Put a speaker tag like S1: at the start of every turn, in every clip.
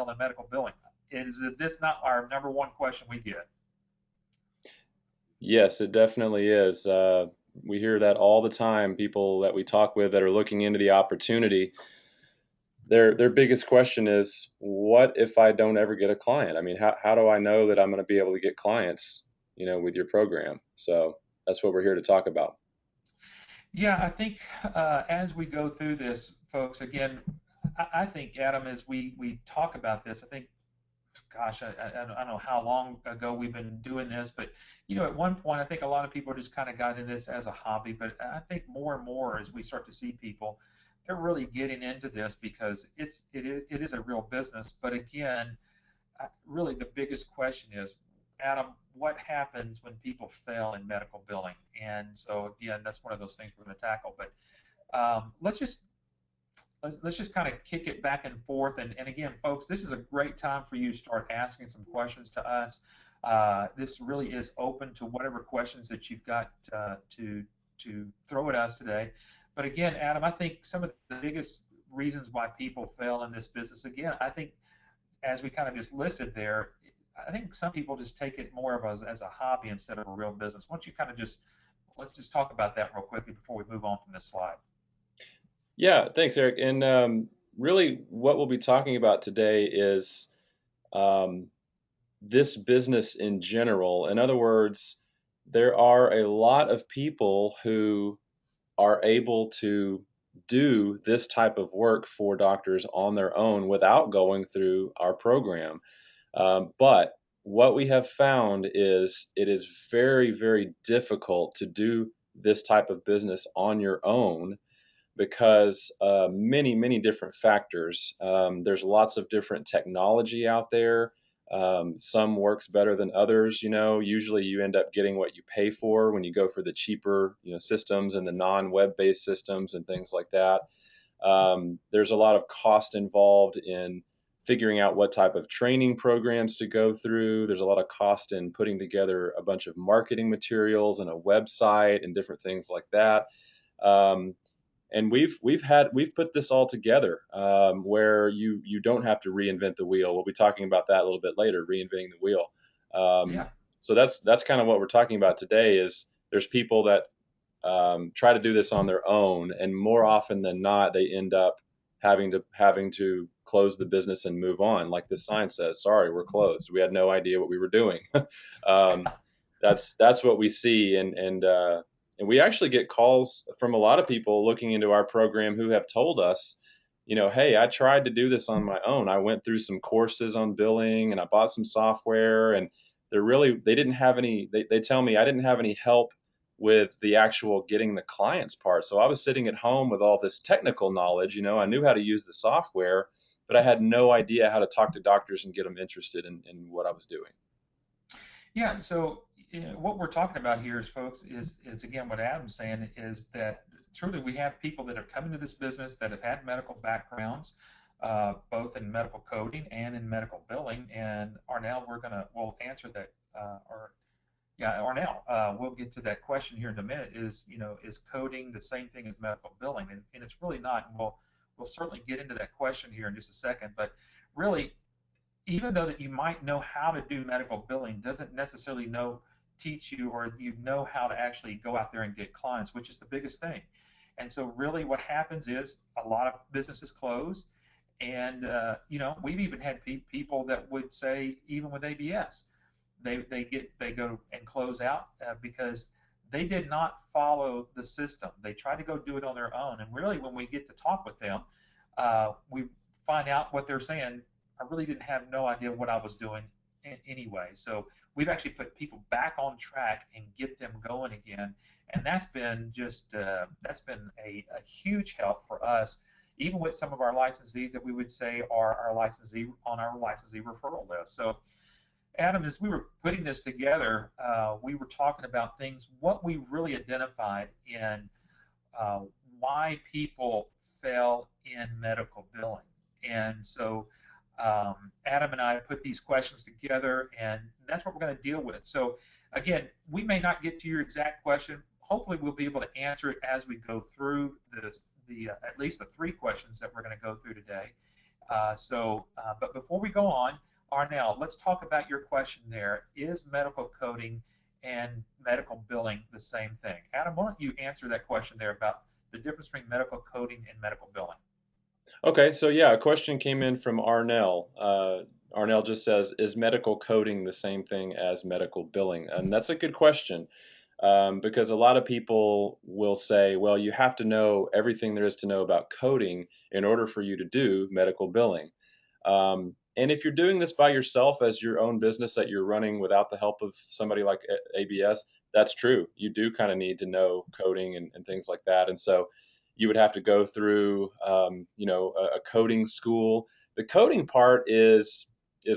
S1: fail in medical billing? Is this not our number one question we get?
S2: Yes, it definitely is. We hear that all the time. People that we talk with that are looking into the opportunity, their biggest question is, what if I don't ever get a client? I mean, how do I know that I'm going to be able to get clients, with your program? So that's what we're here to talk about.
S1: Yeah, I think as we go through this, folks, again, I think, Adam, as we talk about this, I think, gosh, I don't know how long ago we've been doing this, but at one point, I think a lot of people just kind of got into this as a hobby. But I think more and more as we start to see people, they're really getting into this because it is a real business. But again, really the biggest question is, Adam, what happens when people fail in medical billing? And so again, that's one of those things we're going to tackle. But let's just kind of kick it back and forth. And again, folks, this is a great time for you to start asking some questions to us. This really is open to whatever questions that you've got to throw at us today. But again, Adam, I think some of the biggest reasons why people fail in this business, again, I think as we kind of just listed there, I think some people just take it more of as a hobby instead of a real business. Why don't you kind of just let's just talk about that real quickly before we move on from this slide.
S2: Yeah, thanks, Eric. And really, what we'll be talking about today is um, this business in general. In other words, there are a lot of people who are able to do this type of work for doctors on their own without going through our program. But what we have found is it is very, very difficult to do this type of business on your own because many, many different factors. There's lots of different technology out there. Some works better than others. Usually you end up getting what you pay for when you go for the cheaper, systems and the non-web-based systems and things like that. There's a lot of cost involved in figuring out what type of training programs to go through. There's a lot of cost in putting together a bunch of marketing materials and a website and different things like that. Um, and we've put this all together where you don't have to reinvent the wheel. We'll be talking about that a little bit later, reinventing the wheel. Um,
S1: Yeah.
S2: so that's kind of what we're talking about today. Is there's people that try to do this on their own, and more often than not, they end up having to close the business and move on. Like the sign says, "Sorry, we're closed. We had no idea what we were doing." um, that's what we see, and we actually get calls from a lot of people looking into our program who have told us, hey, I tried to do this on my own. I went through some courses on billing and I bought some software, and they didn't have any. They tell me I didn't have any help with the actual getting the clients part. So I was sitting at home with all this technical knowledge. I knew how to use the software, but I had no idea how to talk to doctors and get them interested in what I was doing.
S1: Yeah, so what we're talking about here is, folks, is again what Adam's saying is that truly we have people that have come into this business that have had medical backgrounds, both in medical coding and in medical billing, and Arnell, we'll answer that, or yeah, Arnell, we'll get to that question here in a minute. Is coding the same thing as medical billing? And it's really not. And we'll certainly get into that question here in just a second. But really, even though that you might know how to do medical billing doesn't necessarily teach you or you know how to actually go out there and get clients, which is the biggest thing. And so really what happens is a lot of businesses close, and we've even had people that would say, even with ABS, they go and close out because they did not follow the system. They tried to go do it on their own, and really when we get to talk with them, we find out what they're saying. I really didn't have no idea what I was doing anyway. So we've actually put people back on track and get them going again, and that's been a huge help for us, even with some of our licensees that we would say are our licensee on our licensee referral list. So Adam, as we were putting this together, we were talking about things, what we really identified in uh, why people fail in medical billing. And so Adam and I put these questions together, and that's what we're going to deal with. So again, we may not get to your exact question. Hopefully, we'll be able to answer it as we go through at least the three questions that we're going to go through today. But before we go on, Arnell, let's talk about your question there. Is medical coding and medical billing the same thing? Adam, why don't you answer that question there about the difference between medical coding and medical billing?
S2: Okay, so yeah, a question came in from Arnell. Arnell just says, is medical coding the same thing as medical billing? And that's a good question, because a lot of people will say, well, you have to know everything there is to know about coding in order for you to do medical billing. And if you're doing this by yourself as your own business that you're running without the help of somebody like ABS, that's true. You do kind of need to know coding and things like that. And so you would have to go through, a coding school. The coding part is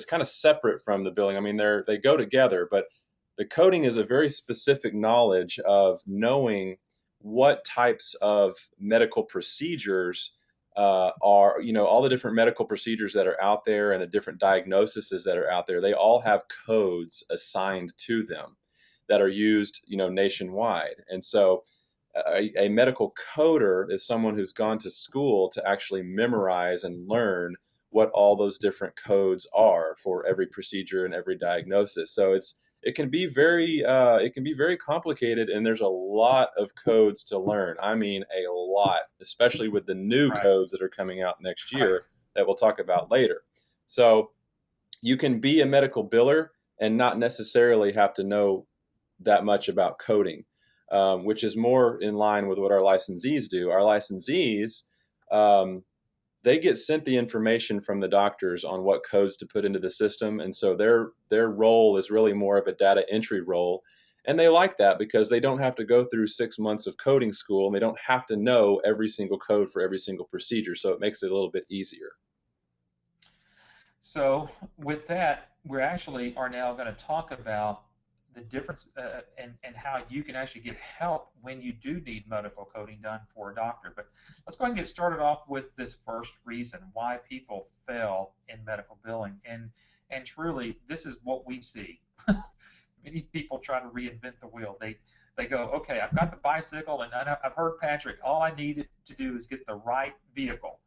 S2: kind of separate from the billing. I mean, they go together, but the coding is a very specific knowledge of knowing what types of medical procedures are, all the different medical procedures that are out there and the different diagnoses that are out there. They all have codes assigned to them that are used, nationwide. And so a medical coder is someone who's gone to school to actually memorize and learn what all those different codes are for every procedure and every diagnosis. So it can be very complicated, and there's a lot of codes to learn. I mean, a lot, especially with the new
S1: Right,
S2: codes that are coming out next
S1: right.
S2: year that we'll talk about later. So you can be a medical biller and not necessarily have to know that much about coding, which is more in line with what our licensees do. Our licensees, um, they get sent the information from the doctors on what codes to put into the system, and so their role is really more of a data entry role. And they like that because they don't have to go through 6 months of coding school, and they don't have to know every single code for every single procedure. So it makes it a little bit easier.
S1: So with that, we actually are now going to talk about the difference and how you can actually get help when you do need medical coding done for a doctor. But let's go ahead and get started off with this first reason why people fail in medical billing. And truly, this is what we see. Many people try to reinvent the wheel. They go, okay, I've got the bicycle, and I've heard Patrick. All I need to do is get the right vehicle.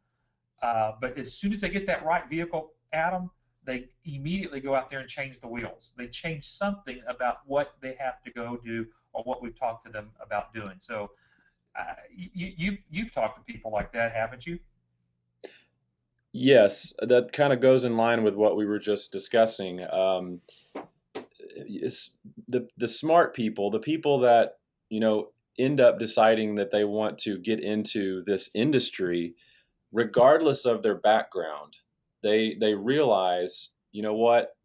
S1: But as soon as they get that right vehicle, Adam, they immediately go out there and change the wheels. They change something about what they have to go do or what we've talked to them about doing. So you've talked to people like that, haven't you?
S2: Yes, that kind of goes in line with what we were just discussing. It's the smart people, the people that end up deciding that they want to get into this industry, regardless of their background, they realize, what,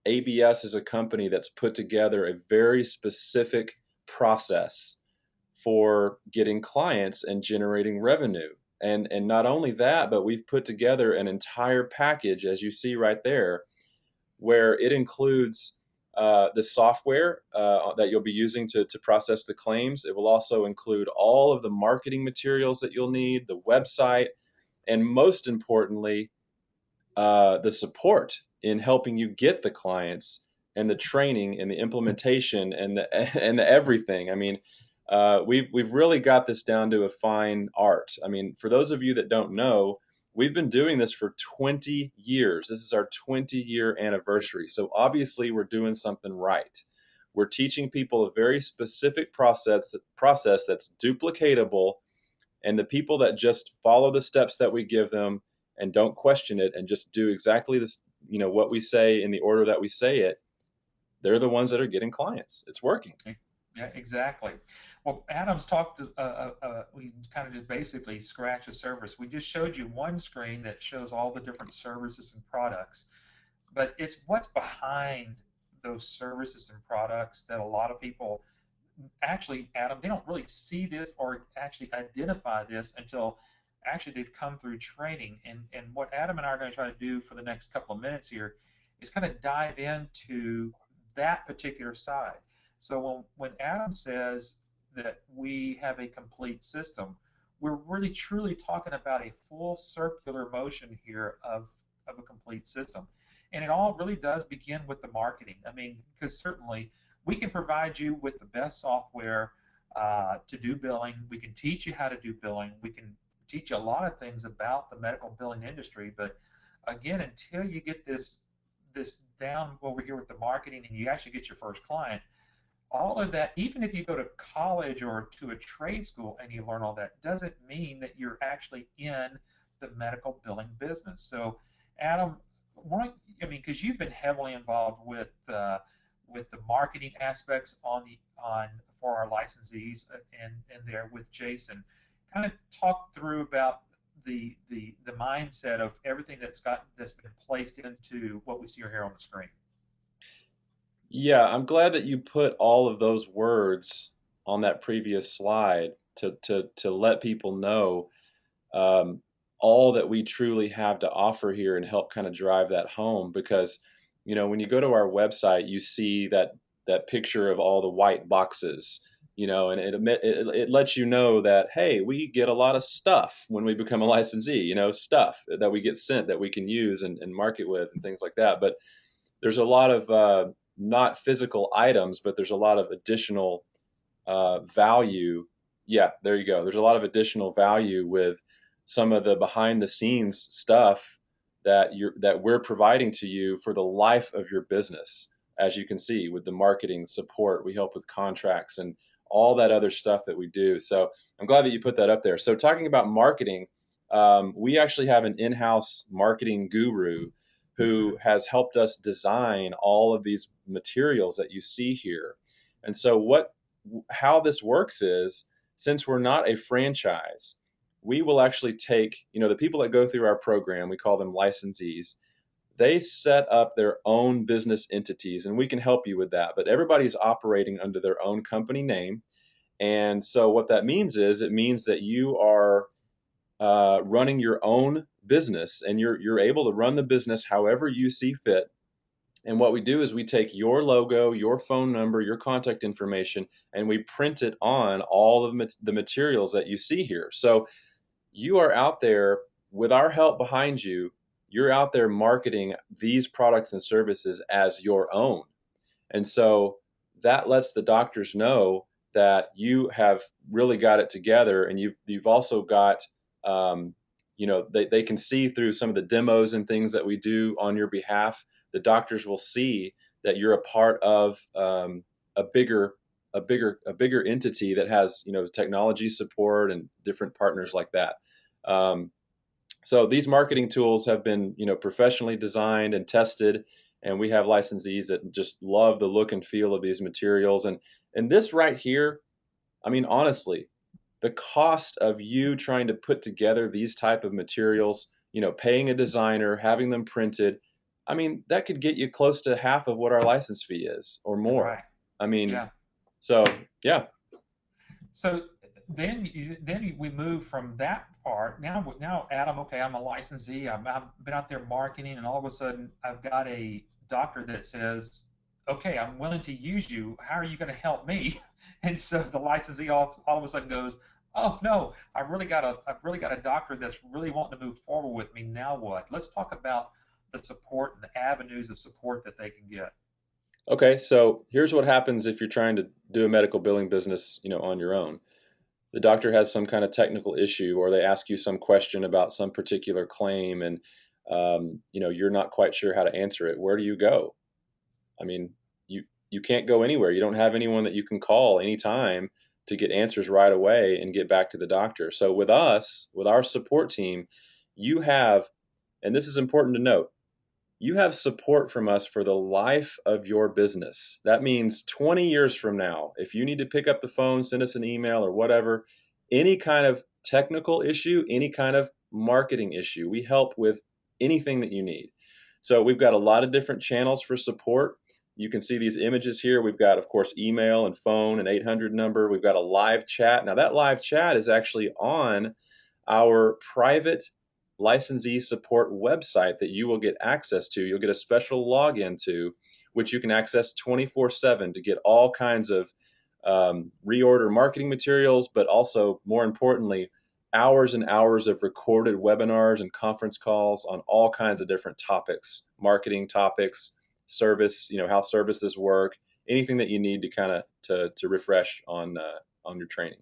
S2: ABS is a company that's put together a very specific process for getting clients and generating revenue. And not only that, but we've put together an entire package, as you see right there, where it includes the software that you'll be using to process the claims. It will also include all of the marketing materials that you'll need, the website, and most importantly, the support in helping you get the clients and the training and the implementation and the and the everything. I mean, we've really got this down to a fine art. I mean, for those of you that don't know, we've been doing this for 20 years. This is our 20-year anniversary. So obviously we're doing something right. We're teaching people a very specific process that's duplicatable, and the people that just follow the steps that we give them and don't question it and just do exactly this, what we say in the order that we say it, they're the ones that are getting clients. It's working.
S1: Yeah, exactly. Well, Adam's talked. We kind of just basically scratched the surface. We just showed you one screen that shows all the different services and products, but it's what's behind those services and products that a lot of people actually, Adam, they don't really see this or actually identify this until actually they've come through training. And what Adam and I are going to try to do for the next couple of minutes here is kind of dive into that particular side. So when Adam says that we have a complete system, we're really truly talking about a full circular motion here of a complete system. And it all really does begin with the marketing. I mean, because certainly we can provide you with the best software to do billing. We can teach you how to do billing. We can teach you a lot of things about the medical billing industry. But again, until you get this down over here with the marketing and you actually get your first client, all of that, even if you go to college or to a trade school and you learn all that, doesn't mean that you're actually in the medical billing business. So, Adam, I mean, because you've been heavily involved with the marketing aspects on for our licensees and there with Jason, kind of talk through about the mindset of everything that's been placed into what we see here on the screen.
S2: Yeah, I'm glad that you put all of those words on that previous slide to let people know um, all that we truly have to offer here and help kind of drive that home. Because, when you go to our website, you see that picture of all the white boxes, and it lets you know that, hey, we get a lot of stuff when we become a licensee, stuff that we get sent that we can use and market with and things like that. But there's a lot of not physical items, but there's a lot of additional value. Yeah, there you go. There's a lot of additional value with some of the behind the scenes stuff that we're providing to you for the life of your business. As you can see with the marketing support, we help with contracts and all that other stuff that we do. So I'm glad that you put that up there. So talking about marketing, we actually have an in-house marketing guru who has helped us design all of these materials that you see here. And so how this works is, since we're not a franchise, we will actually take, the people that go through our program, we call them licensees, they set up their own business entities, and we can help you with that. But everybody's operating under their own company name. And so what that means is, it means that you are running your own business, and you're able to run the business however you see fit. And what we do is we take your logo, your phone number, your contact information, and we print it on all of the materials that you see here. So you are out there with our help behind you. You're out there marketing these products and services as your own. And so that lets the doctors know that you have really got it together, and you've also got, they can see through some of the demos and things that we do on your behalf. The doctors will see that you're a part of a bigger entity that has, technology support and different partners like that. So these marketing tools have been, professionally designed and tested, and we have licensees that just love the look and feel of these materials. And this right here, I mean, honestly, the cost of you trying to put together these type of materials, paying a designer, having them printed, I mean, that could get you close to half of what our license fee is or more.
S1: Right.
S2: I mean,
S1: Yeah.
S2: so yeah.
S1: So then we move from that part. Now Adam, okay, I'm a licensee. I've been out there marketing, and all of a sudden I've got a doctor that says, okay, I'm willing to use you. How are you going to help me? And so the licensee all of a sudden goes, oh no, I've really got a doctor that's really wanting to move forward with me. Now what? Let's talk about the support and the avenues of support that they can get.
S2: Okay, so here's what happens if you're trying to do a medical billing business, on your own. The doctor has some kind of technical issue, or they ask you some question about some particular claim, and you're not quite sure how to answer it. Where do you go? I mean, you can't go anywhere. You don't have anyone that you can call anytime to get answers right away and get back to the doctor. So with us, with our support team, you have, and this is important to note, you have support from us for the life of your business. That means 20 years from now, if you need to pick up the phone, send us an email or whatever, any kind of technical issue, any kind of marketing issue, we help with anything that you need. So we've got a lot of different channels for support. You can see these images here. We've got, of course, email and phone, an 800 number. We've got a live chat. Now that live chat is actually on our private licensee support website that you will get access to. You'll get a special login to, which you can access 24/7 to get all kinds of reorder marketing materials, but also, more importantly, hours and hours of recorded webinars and conference calls on all kinds of different topics, marketing topics, service, how services work, anything that you need to kind of to refresh on your training.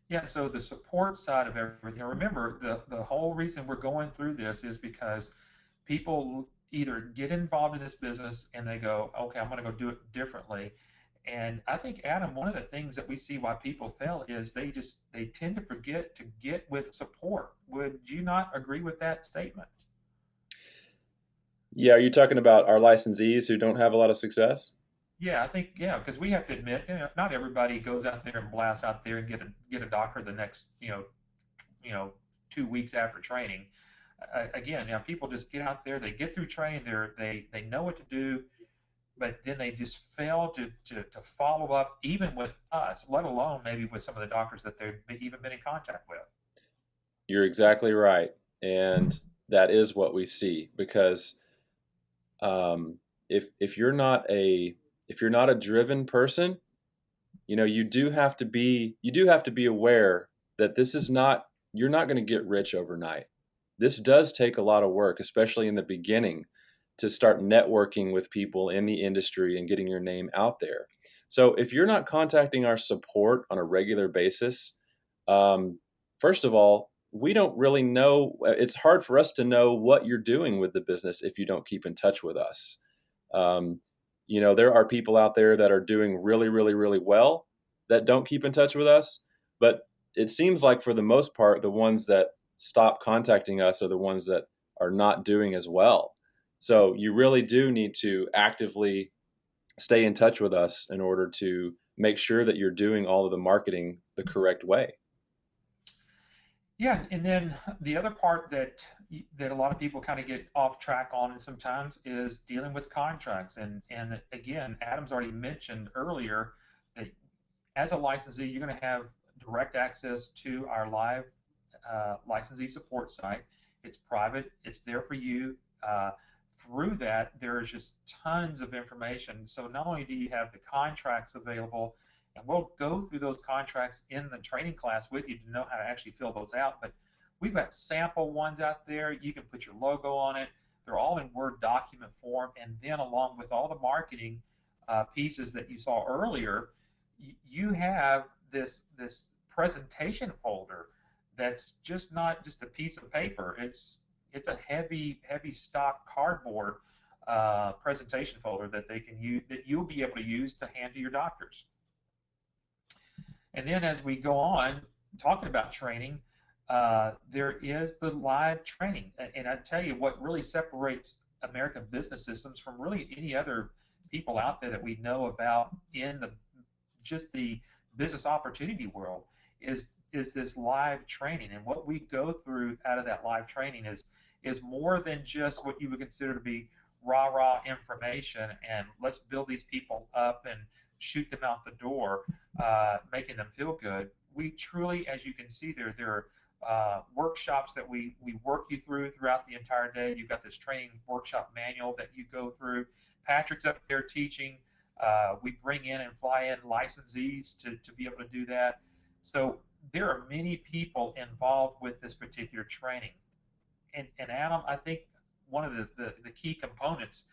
S1: Yeah, so the support side of everything. Remember, the whole reason we're going through this is because people either get involved in this business and they go, okay, I'm going to go do it differently. And I think, Adam, one of the things that we see why people fail is they tend to forget to get with support. Would you not agree with that statement?
S2: Yeah, are you talking about our licensees who don't have a lot of success?
S1: Yeah, I think yeah, because we have to admit, not everybody goes out there and blasts out there and get a doctor the next you know 2 weeks after training. Again, people just get out there, they get through training, they know what to do, but then they just fail to follow up even with us, let alone maybe with some of the doctors that they've even been in contact with.
S2: You're exactly right. And that is what we see because um, if you're not a if you're not a driven person, you do have to be aware that this is not you're not going to get rich overnight. This does take a lot of work, especially in the beginning, to start networking with people in the industry and getting your name out there. So if you're not contacting our support on a regular basis, um, first of all, we don't really know. It's hard for us to know what you're doing with the business if you don't keep in touch with us. Um, there are people out there that are doing really, really, really well that don't keep in touch with us. But it seems like for the most part, the ones that stop contacting us are the ones that are not doing as well. So you really do need to actively stay in touch with us in order to make sure that you're doing all of the marketing the correct way.
S1: Yeah, and then the other part that a lot of people kind of get off track on sometimes is dealing with contracts. And again, Adam's already mentioned earlier that as a licensee, you're going to have direct access to our live licensee support site. It's private. It's there for you. Through that, there is just tons of information. So not only do you have the contracts available, and we'll go through those contracts in the training class with you to know how to actually fill those out, but we've got sample ones out there. You can put your logo on it. They're all in Word document form, and then along with all the marketing pieces that you saw earlier, you have this presentation folder that's just not just a piece of paper. It's a heavy stock cardboard presentation folder that they can use that you'll be able to use to hand to your doctors. And then as we go on talking about training, there is the live training. And I tell you what really separates American business systems from really any other people out there that we know about in the just the business opportunity world is this live training. And what we go through out of that live training is more than just what you would consider to be raw information and let's build these people up and shoot them out the door, making them feel good. We truly, as you can see there are workshops that we work you throughout the entire day. You've got this training workshop manual that you go through. Patrick's up there teaching. We bring in and fly in licensees to be able to do that. So there are many people involved with this particular training. And Adam, I think one of the key components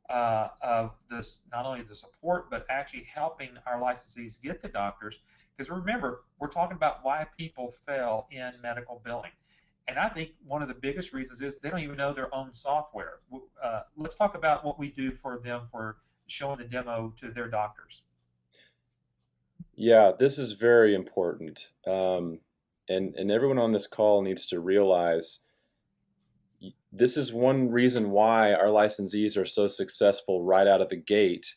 S1: of this, not only the support, but actually helping our licensees get the doctors. Because remember, we're talking about why people fail in medical billing. And I think one of the biggest reasons is they don't even know their own software. Let's talk about what we do for them for showing the demo to their doctors.
S2: Yeah, this is very important. And everyone on this call needs to realize this is one reason why our licensees are so successful right out of the gate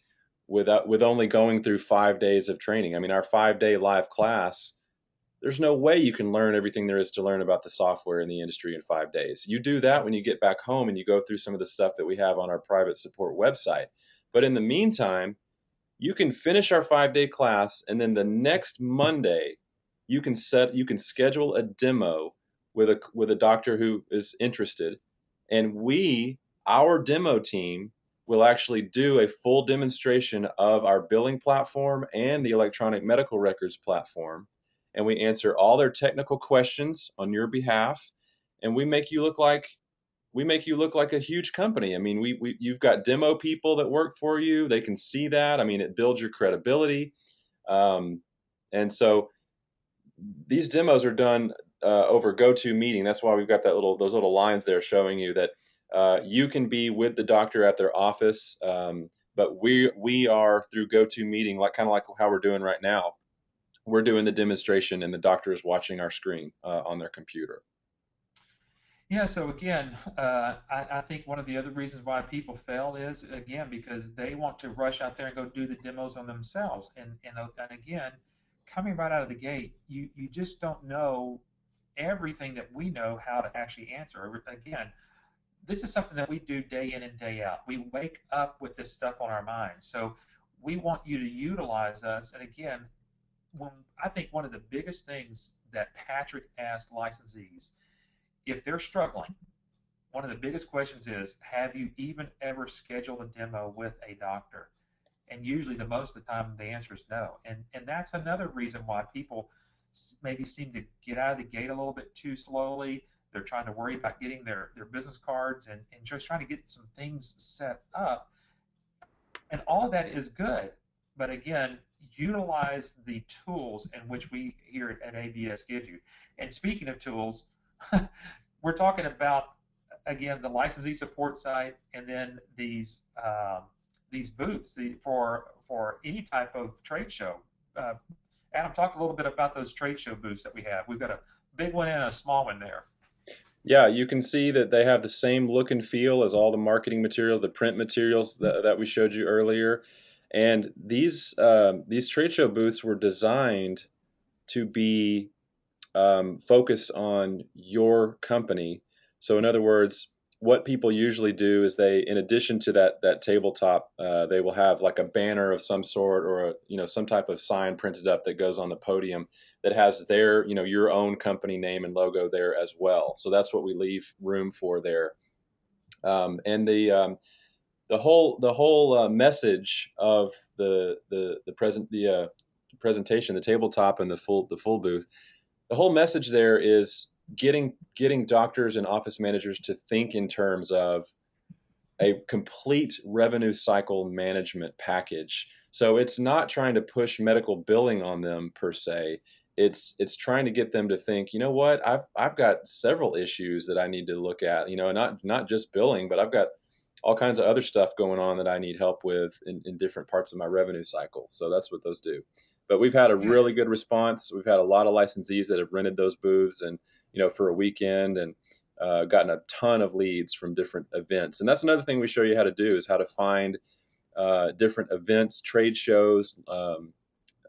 S2: with only going through 5 days of training. I mean, our 5 day live class, there's no way you can learn everything there is to learn about the software in the industry in 5 days. You do that when you get back home and you go through some of the stuff that we have on our private support website. But in the meantime, you can finish our 5 day class and then the next Monday you can schedule a demo with a doctor who is interested, and our demo team will actually do a full demonstration of our billing platform and the electronic medical records platform, and we answer all their technical questions on your behalf, and we make you look like a huge company. I mean, you've got demo people that work for you. They can see that. I mean, it builds your credibility. Um, and so these demos are done over GoToMeeting. That's why we've got those little lines there showing you that You can be with the doctor at their office, but we are through GoToMeeting, like kind of like how we're doing right now. We're doing the demonstration, and the doctor is watching our screen on their computer.
S1: Yeah, so again, I think one of the other reasons why people fail is, again, because they want to rush out there and go do the demos on themselves. And again, coming right out of the gate, you just don't know everything that we know how to actually answer. Again, this is something that we do day in and day out. We wake up with this stuff on our minds. So we want you to utilize us. And again, when I think one of the biggest things that Patrick asked licensees, if they're struggling, one of the biggest questions is, have you even ever scheduled a demo with a doctor? And usually, the most of the time, the answer is no. And that's another reason why people maybe seem to get out of the gate a little bit too slowly. They're trying to worry about getting their business cards and just trying to get some things set up. And all of that is good. But again, utilize the tools in which we here at ABS give you. And speaking of tools, we're talking about, again, the licensee support site, and then these booths for any type of trade show. Uh, Adam, talk a little bit about those trade show booths that we have. We've got a big one and a small one there.
S2: Yeah, you can see that they have the same look and feel as all the marketing materials, the print materials that we showed you earlier. And these trade show booths were designed to be focused on your company. So in other words, what people usually do is they, in addition to that tabletop, they will have like a banner of some sort, or some type of sign printed up that goes on the podium that has their your own company name and logo there as well. So that's what we leave room for there. And the whole message of the presentation, the tabletop and the full booth, the whole message there is getting doctors and office managers to think in terms of a complete revenue cycle management package. So it's not trying to push medical billing on them per se. It's trying to get them to think, you know what, I've got several issues that I need to look at, not just billing, but I've got all kinds of other stuff going on that I need help with in different parts of my revenue cycle. So that's what those do. But we've had a
S1: Yeah,
S2: really good response. We've had a lot of licensees that have rented those booths and for a weekend, and gotten a ton of leads from different events. And that's another thing we show you how to do, is how to find different events, trade shows,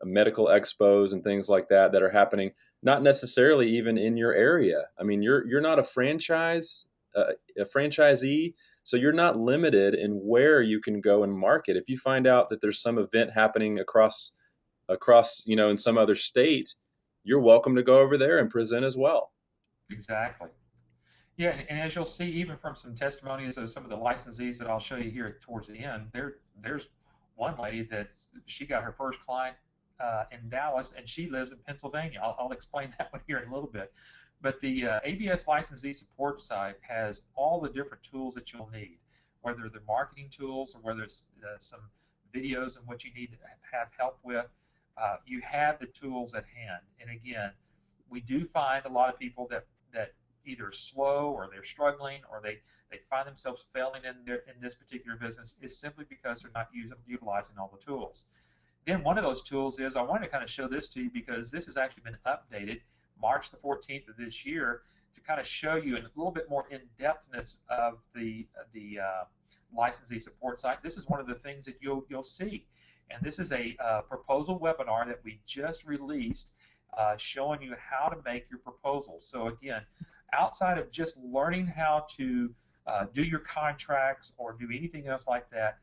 S2: medical expos, and things like that are happening, not necessarily even in your area. I mean, you're not a franchisee, so you're not limited in where you can go and market. If you find out that there's some event happening across in some other state, you're welcome to go over there and present as well.
S1: exactly. Yeah, and as you'll see, even from some testimonies of some of the licensees that I'll show you here towards the end, there's one lady that she got her first client in Dallas, and she lives in Pennsylvania. I'll explain that one here in a little bit. But the ABS licensee support site has all the different tools that you'll need, whether they're marketing tools or whether it's some videos and what you need to have help with. You have the tools at hand. And again, we do find a lot of people that either slow or they're struggling or they find themselves failing in this particular business is simply because they're not utilizing all the tools. Then one of those tools is, I wanted to kind of show this to you because this has actually been updated March the 14th of this year to kind of show you in a little bit more in-depthness of the licensee support site. This is one of the things that you'll see. And this is a proposal webinar that we just released showing you how to make your proposal. So again, outside of just learning how to do your contracts or do anything else like that,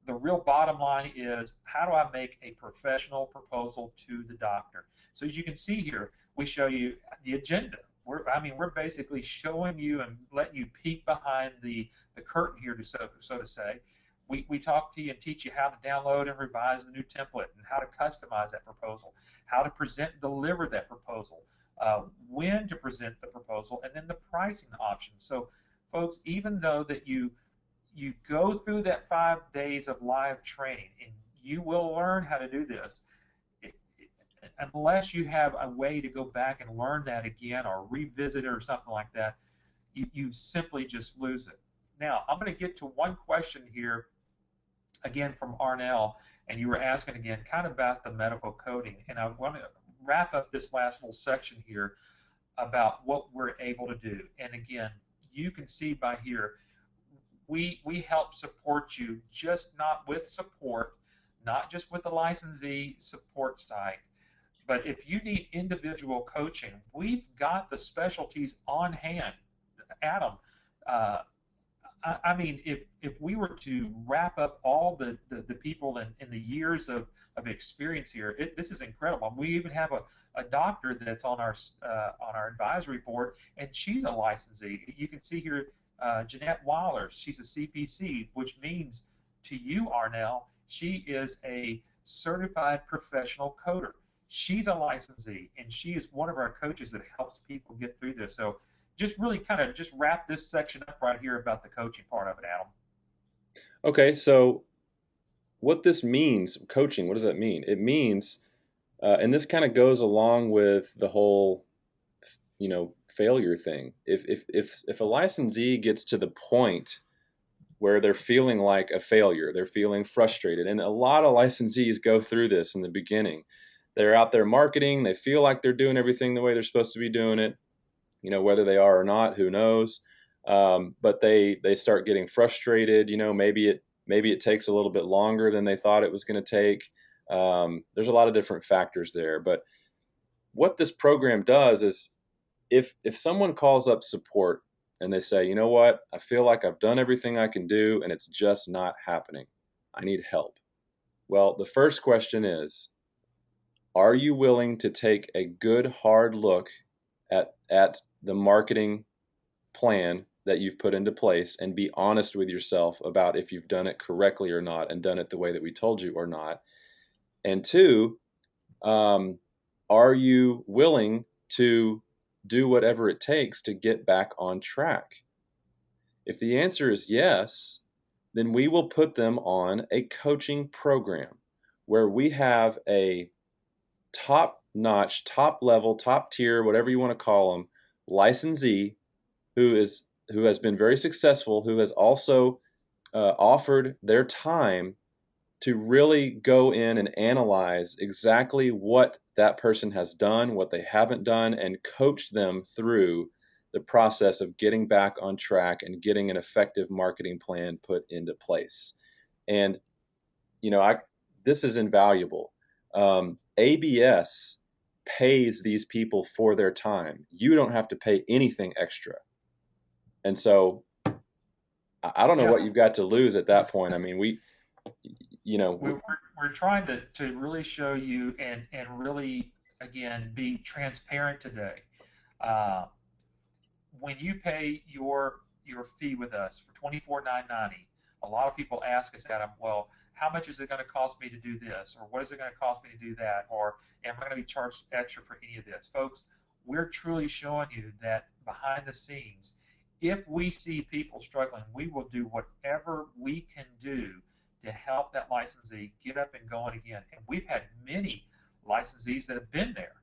S1: the real bottom line is, how do I make a professional proposal to the doctor? So as you can see here, we show you the agenda. We're basically showing you and letting you peek behind the curtain here, so to say. We talk to you and teach you how to download and revise the new template and how to customize that proposal, how to present and deliver that proposal, when to present the proposal, and then the pricing options. So, folks, even though that you go through that 5 days of live training and you will learn how to do this, unless you have a way to go back and learn that again or revisit it or something like that, you simply just lose it. Now, I'm going to get to one question here again from Arnell, and you were asking again kind of about the medical coding. And I want to wrap up this last little section here about what we're able to do. And again, you can see by here, we help support you, just not with support, not just with the licensee support side, but if you need individual coaching, we've got the specialties on hand. Adam, uh, I mean, if we were to wrap up all the people in the years of experience here, this is incredible. We even have a doctor that's on our advisory board, and she's a licensee. You can see here, Jeanette Weiler, she's a CPC, which means to you, Arnell, she is a certified professional coder. She's a licensee, and she is one of our coaches that helps people get through this. So just really kind of just wrap this section up right here about the coaching part of it, Adam.
S2: Okay, so what this means, coaching, what does that mean? It means, and this kind of goes along with the whole, failure thing. If a licensee gets to the point where they're feeling like a failure, they're feeling frustrated, and a lot of licensees go through this in the beginning. They're out there marketing, they feel like they're doing everything the way they're supposed to be doing it, whether they are or not, who knows? But they start getting frustrated. Maybe it takes a little bit longer than they thought it was going to take. There's a lot of different factors there. But what this program does is, if someone calls up support and they say, you know what, I feel like I've done everything I can do and it's just not happening, I need help. Well, the first question is, are you willing to take a good hard look at the marketing plan that you've put into place and be honest with yourself about if you've done it correctly or not and done it the way that we told you or not? And two, are you willing to do whatever it takes to get back on track? If the answer is yes, then we will put them on a coaching program where we have a top notch, top level, top tier, whatever you want to call them, licensee who has been very successful, who has also offered their time to really go in and analyze exactly what that person has done, what they haven't done, and coach them through the process of getting back on track and getting an effective marketing plan put into place. And this is invaluable. ABS pays these people for their time. You don't have to pay anything extra. And so I don't know
S1: Yeah,
S2: what you've got to lose at that point. I mean,
S1: we're trying to really show you and really again be transparent today. Uh, when you pay your fee with us for $24,990, a lot of people ask us, Adam, well, how much is it going to cost me to do this, or what is it going to cost me to do that, or am I going to be charged extra for any of this, folks? We're truly showing you that behind the scenes, if we see people struggling, we will do whatever we can do to help that licensee get up and going again. And we've had many licensees that have been there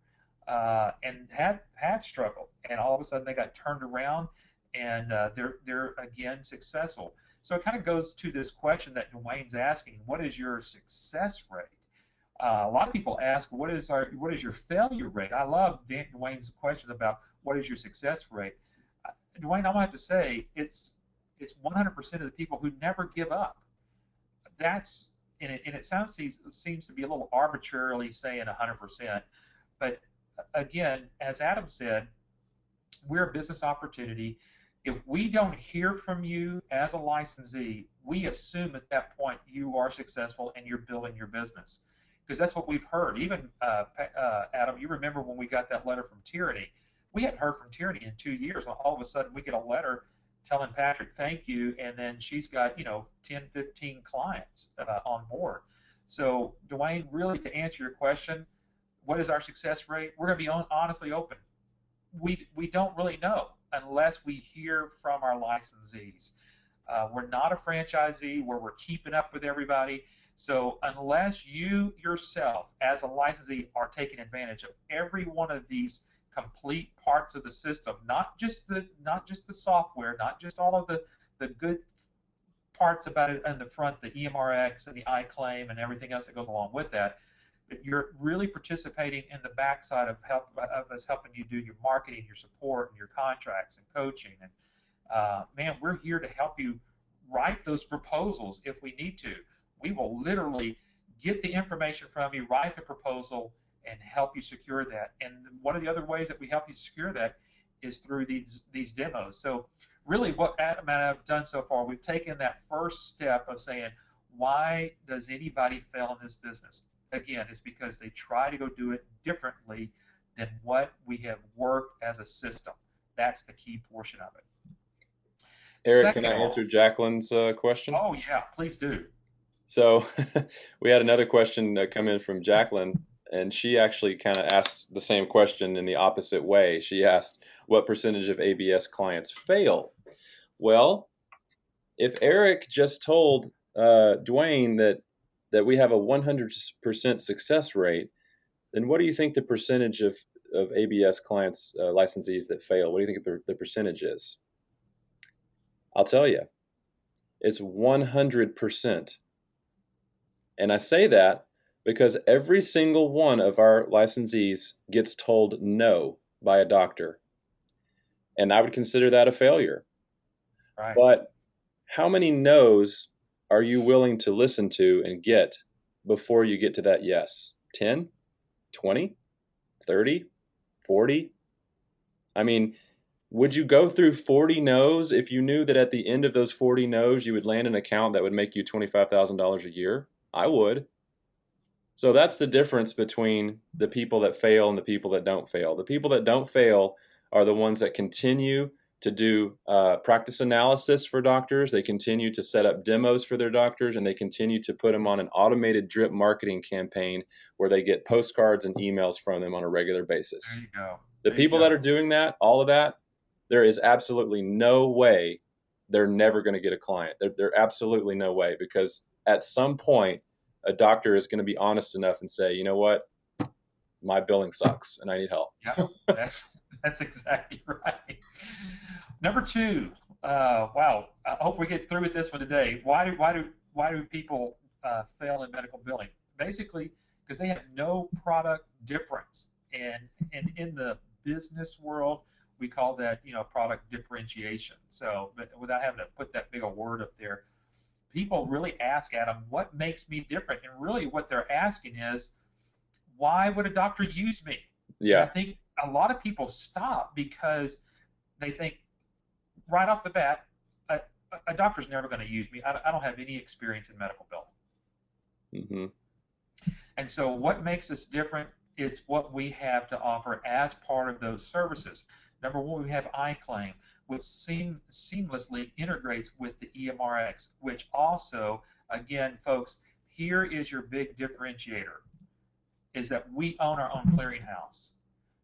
S1: and have struggled, and all of a sudden they got turned around, and they're again successful. So it kind of goes to this question that Dwayne's asking: what is your success rate? A lot of people ask, what is your failure rate? I love Dwayne's question about what is your success rate. Dwayne, I'm gonna have to say it's 100% of the people who never give up. That's and it seems to be a little arbitrarily saying 100%, but again, as Adam said, we're a business opportunity. If we don't hear from you as a licensee, we assume at that point you are successful and you're building your business. Because that's what we've heard. Even, Adam, you remember when we got that letter from Tyranny? We hadn't heard from Tyranny in 2 years. All of a sudden, we get a letter telling Patrick, thank you, and then she's got, 10, 15 clients on board. So, Dwayne, really to answer your question, what is our success rate? We're going to be honestly open. We don't really know unless we hear from our licensees. We're not a franchisee where we're keeping up with everybody. So unless you yourself, as a licensee, are taking advantage of every one of these complete parts of the system, not just the software, not just all of the the good parts about it in the front, the EMRX and the iClaim and everything else that goes along with that. But you're really participating in the backside of us helping you do your marketing, your support, and your contracts and coaching. And man, we're here to help you write those proposals if we need to. We will literally get the information from you, write the proposal, and help you secure that. And one of the other ways that we help you secure that is through these demos. So really what Adam and I have done so far, we've taken that first step of saying, why does anybody fail in this business? Again, it's because they try to go do it differently than what we have worked as a system. That's the key portion of it.
S2: Eric, can I answer Jacqueline's question?
S1: Oh, yeah, please do.
S2: So we had another question come in from Jacqueline, and she actually kind of asked the same question in the opposite way. She asked, what percentage of ABS clients fail? Well, if Eric just told Dwayne that we have a 100% success rate, then what do you think the percentage of ABS clients, licensees that fail, what do you think the percentage is? I'll tell you, it's 100%. And I say that because every single one of our licensees gets told no by a doctor. And I would consider that a failure.
S1: Right.
S2: But how many no's are you willing to listen to and get before you get to that yes? 10, 20, 30, 40? I mean, would you go through 40 no's if you knew that at the end of those 40 no's you would land an account that would make you $25,000 a year? I would. So that's the difference between the people that fail and the people that don't fail. The people that don't fail are the ones that continue to do practice analysis for doctors. They continue to set up demos for their doctors, and they continue to put them on an automated drip marketing campaign where they get postcards and emails from them on a regular basis.
S1: There you go.
S2: The people that are doing that, all of that, there is absolutely no way they're never going to get a client. There absolutely no way, because at some point, a doctor is going to be honest enough and say, you know what, my billing sucks and I need help.
S1: Yeah, that's exactly right. Number two, wow, I hope we get through with this one today. Why do people fail in medical billing? Basically, because they have no product difference, and in the business world, we call that product differentiation. So, but without having to put that big a word up there, people really ask Adam, what makes me different? And really, what they're asking is, why would a doctor use me?
S2: Yeah.
S1: And I think a lot of people stop because they think right off the bat, a doctor's never going to use me. I don't have any experience in medical billing.
S2: Mm-hmm.
S1: And so what makes us different? It's what we have to offer as part of those services. Number one, we have iClaim, which seamlessly integrates with the EMRX, which also, again, folks, here is your big differentiator, is that we own our own clearinghouse.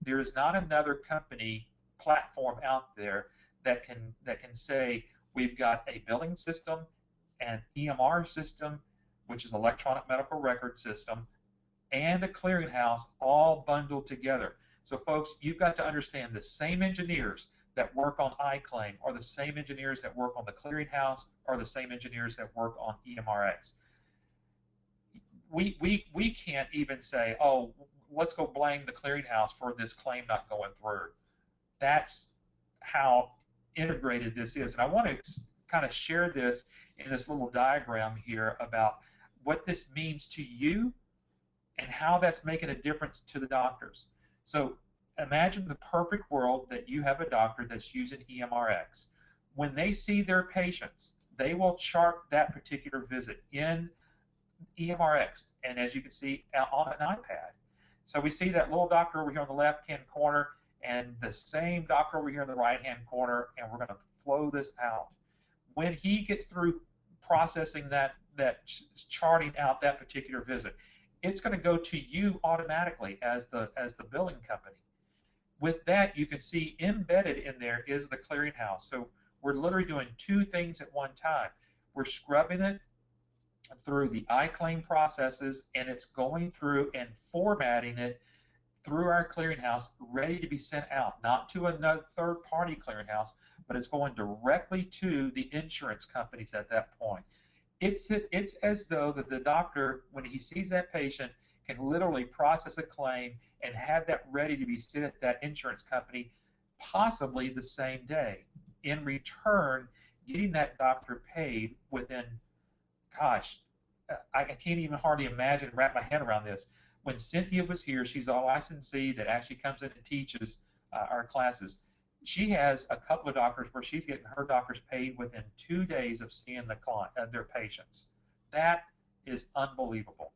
S1: There is not another company platform out there that can say we've got a billing system, an EMR system, which is electronic medical record system, and a clearinghouse all bundled together. So folks, you've got to understand the same engineers that work on iClaim are the same engineers that work on the clearinghouse are the same engineers that work on EMRX. We can't even say, oh, let's go blame the clearinghouse for this claim not going through. That's how integrated this is. And I want to kind of share this in this little diagram here about what this means to you and how that's making a difference to the doctors. So imagine the perfect world that you have a doctor that's using EMRX. When they see their patients, they will chart that particular visit in EMRX, and as you can see on an iPad. So we see that little doctor over here on the left-hand corner and the same doctor over here in the right-hand corner, and we're going to flow this out. When he gets through processing that charting out that particular visit, it's going to go to you automatically as the billing company. With that, you can see embedded in there is the clearinghouse. So we're literally doing two things at one time. We're scrubbing it through the iClaim processes, and it's going through and formatting it through our clearinghouse, ready to be sent out, not to another third-party clearinghouse, but it's going directly to the insurance companies at that point. It's as though that the doctor, when he sees that patient, can literally process a claim and have that ready to be sent at that insurance company, possibly the same day. In return, getting that doctor paid within, gosh, I can't even hardly imagine, wrap my head around this. When Cynthia was here, she's a licensee that actually comes in and teaches our classes. She has a couple of doctors where she's getting her doctors paid within 2 days of seeing their patients. That is unbelievable.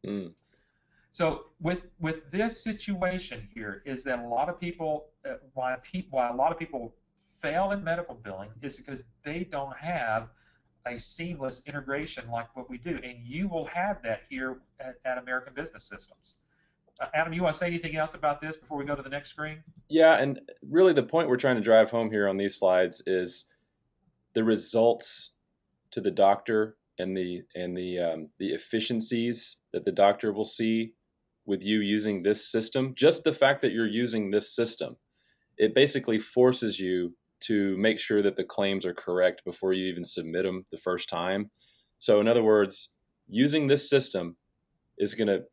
S2: Mm.
S1: So with this situation here is that a lot of people, why a lot of people fail in medical billing is because they don't have a seamless integration like what we do, and you will have that here at American Business Systems. Adam, you want to say anything else about this before we go to the next screen?
S2: Yeah, and really the point we're trying to drive home here on these slides is the results to the doctor and the efficiencies that the doctor will see with you using this system. Just the fact that you're using this system, it basically forces you to make sure that the claims are correct before you even submit them the first time. So in other words, using this system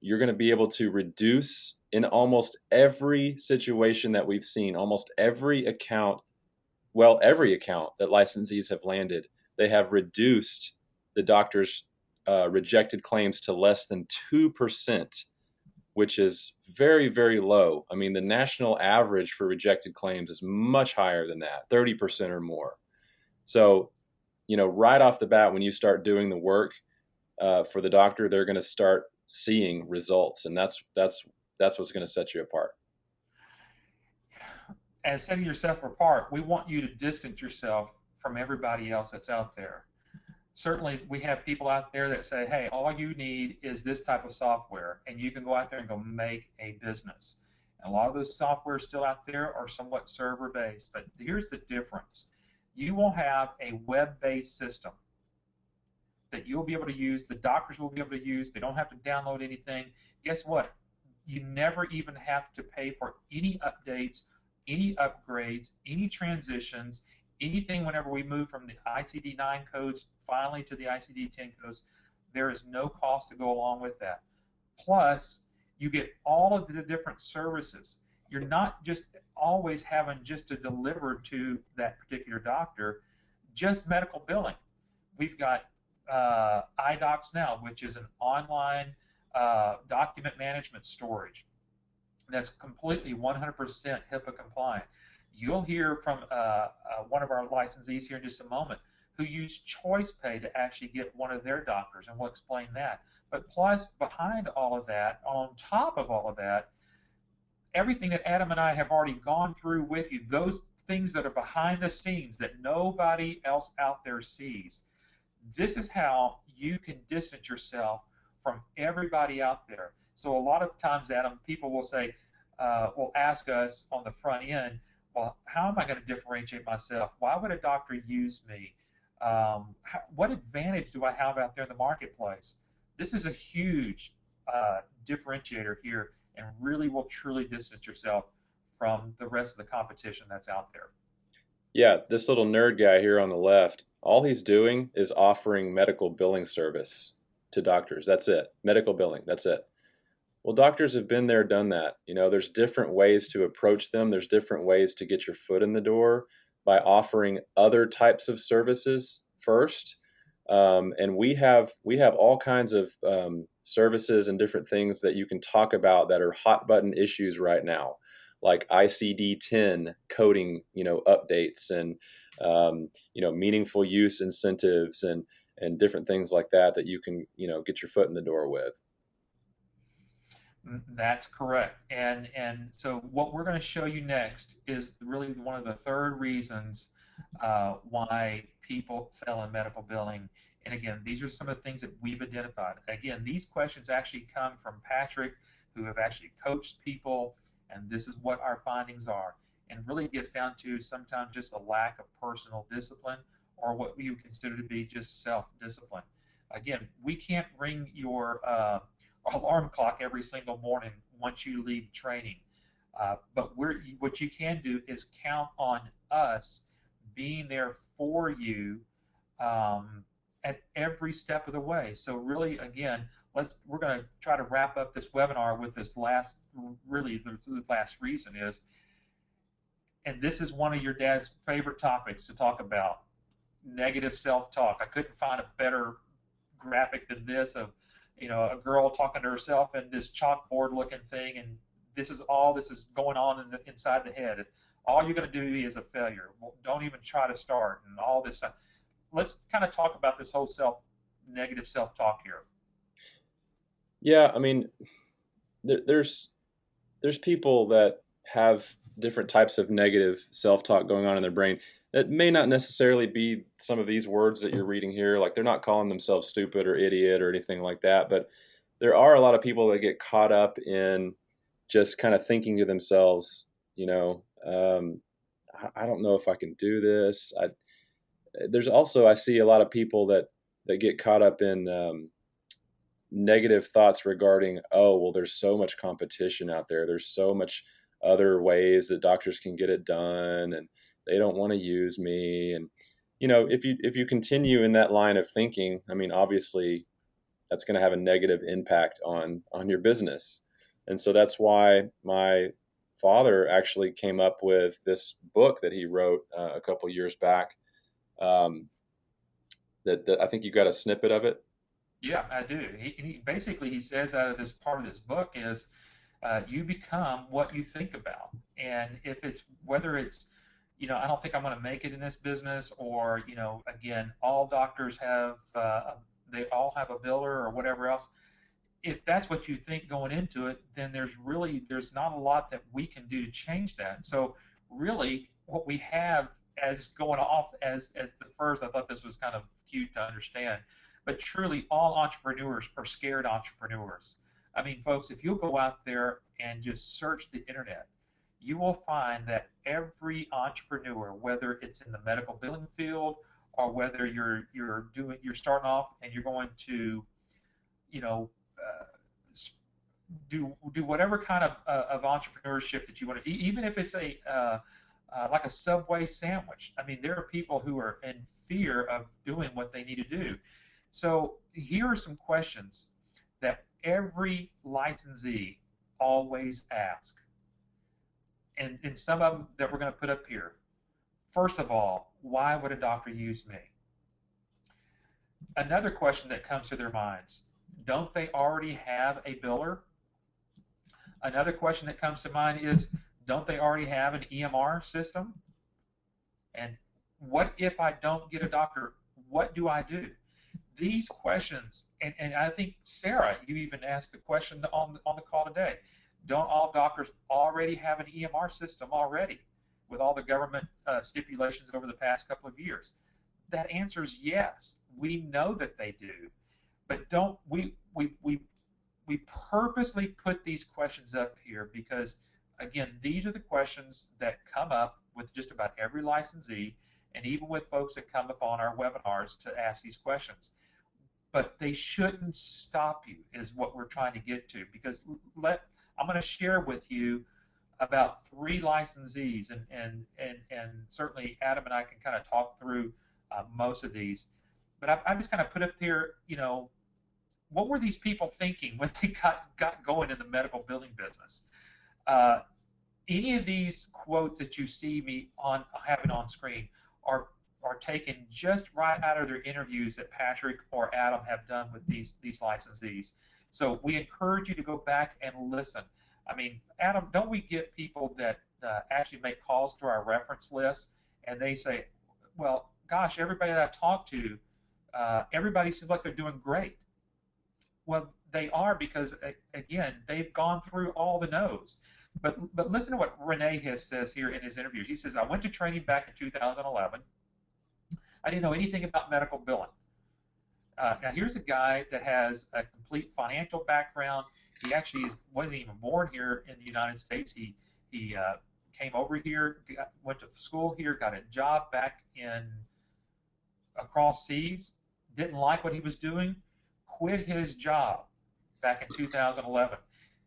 S2: you're gonna be able to reduce in almost every situation that we've seen, almost every account, well, every account that licensees have landed, they have reduced the doctor's rejected claims to less than 2%, which is very, very low. I mean, the national average for rejected claims is much higher than that, 30% or more. So, right off the bat, when you start doing the work for the doctor, they're going to start seeing results, and that's what's going to set you apart.
S1: As setting yourself apart, we want you to distance yourself from everybody else that's out there. Certainly, we have people out there that say, hey, all you need is this type of software, and you can go out there and go make a business. And a lot of those softwares still out there are somewhat server-based, but here's the difference. You will have a web-based system that you'll be able to use, the doctors will be able to use, they don't have to download anything. Guess what? You never even have to pay for any updates, any upgrades, any transitions, anything whenever we move from the ICD-9 codes finally to the ICD-10 codes. There is no cost to go along with that. Plus, you get all of the different services. You're not just always having just to deliver to that particular doctor, just medical billing. We've got iDocs Now, which is an online document management storage that's completely 100% HIPAA compliant. You'll hear from one of our licensees here in just a moment who used ChoicePay to actually get one of their doctors, and we'll explain that. But plus, behind all of that, on top of all of that, everything that Adam and I have already gone through with you, those things that are behind the scenes that nobody else out there sees, this is how you can distance yourself from everybody out there. So a lot of times, Adam, people will say, will ask us on the front end, well, how am I going to differentiate myself? Why would a doctor use me? What advantage do I have out there in the marketplace? This is a huge differentiator here, and really will truly distance yourself from the rest of the competition that's out there.
S2: Yeah, this little nerd guy here on the left, all he's doing is offering medical billing service to doctors. That's it. Medical billing. That's it. Well, doctors have been there, done that. There's different ways to approach them. There's different ways to get your foot in the door by offering other types of services first. And we have all kinds of services and different things that you can talk about that are hot button issues right now, like ICD-10 coding, updates and meaningful use incentives and different things like that you can get your foot in the door with.
S1: That's correct. And so what we're going to show you next is really one of the third reasons why people fail in medical billing. And again, these are some of the things that we've identified. Again, these questions actually come from Patrick, who have actually coached people, and this is what our findings are. And really gets down to sometimes just a lack of personal discipline, or what we would consider to be just self-discipline. Again, we can't bring your alarm clock every single morning once you leave training. But what you can do is count on us being there for you um, at every step of the way. So really, again, we're going to try to wrap up this webinar with this last, really the last reason is, and this is one of your dad's favorite topics to talk about, negative self-talk. I couldn't find a better graphic than this of, a girl talking to herself in this chalkboard looking thing, and this is going on inside the head. All you're going to do is a failure. Well, don't even try to start and all this stuff. Let's kind of talk about this whole negative self-talk here.
S2: Yeah, I mean, there's people that have different types of negative self-talk going on in their brain. That may not necessarily be some of these words that you're reading here. Like they're not calling themselves stupid or idiot or anything like that, but there are a lot of people that get caught up in just kind of thinking to themselves, I don't know if I can do this. There's also, I see a lot of people that get caught up in negative thoughts regarding, oh, well, there's so much competition out there. There's so much other ways that doctors can get it done, and they don't want to use me. And if you continue in that line of thinking, I mean, obviously, that's going to have a negative impact on your business. And so that's why my father actually came up with this book that he wrote a couple years back. Um, that I think you got a snippet of it.
S1: Yeah, I do. Basically he says out of this part of this book is you become what you think about. And if it's whether it's, I don't think I'm going to make it in this business, or again, all doctors have they all have a biller or whatever else. If that's what you think going into it, then there's not a lot that we can do to change that. So really, what we have as going off as the first, I thought this was kind of cute to understand, but truly, all entrepreneurs are scared entrepreneurs. I mean, folks, if you'll go out there and just search the internet, you will find that every entrepreneur, whether it's in the medical billing field or whether you're starting off and you're going to you know, uh, do whatever kind of entrepreneurship that you want to, even if it's like a Subway sandwich. I mean, there are people who are in fear of doing what they need to do. So here are some questions that every licensee always asks, and some of them that we're going to put up here. First of all, why would a doctor use me? Another question that comes to their minds, don't they already have a biller? Another question that comes to mind is, don't they already have an EMR system? And what if I don't get a doctor? What do I do? These questions, and I think, Sarah, you even asked the question on the call today. Don't all doctors already have an EMR system already with all the government stipulations over the past couple of years? That answer is yes. We know that they do. But don't we purposely put these questions up here because, again, these are the questions that come up with just about every licensee, and even with folks that come up on our webinars to ask these questions. But they shouldn't stop you, is what we're trying to get to. Because I'm going to share with you about 3 licensees, and certainly Adam and I can kind of talk through most of these. But I just kind of put up here, what were these people thinking when they got going in the medical billing business? Uh, any of these quotes that you see me having on screen are taken just right out of their interviews that Patrick or Adam have done with these licensees. So we encourage you to go back and listen. I mean, Adam, don't we get people that actually make calls to our reference list, and they say, well, gosh, everybody that I talk to, everybody seems like they're doing great. Well, they are because, again, they've gone through all the no's. But listen to what Renee says here in his interview. He says, I went to training back in 2011. I didn't know anything about medical billing. Now, here's a guy that has a complete financial background. He actually wasn't even born here in the United States. He came over here, went to school here, got a job back in across seas, didn't like what he was doing, quit his job back in 2011.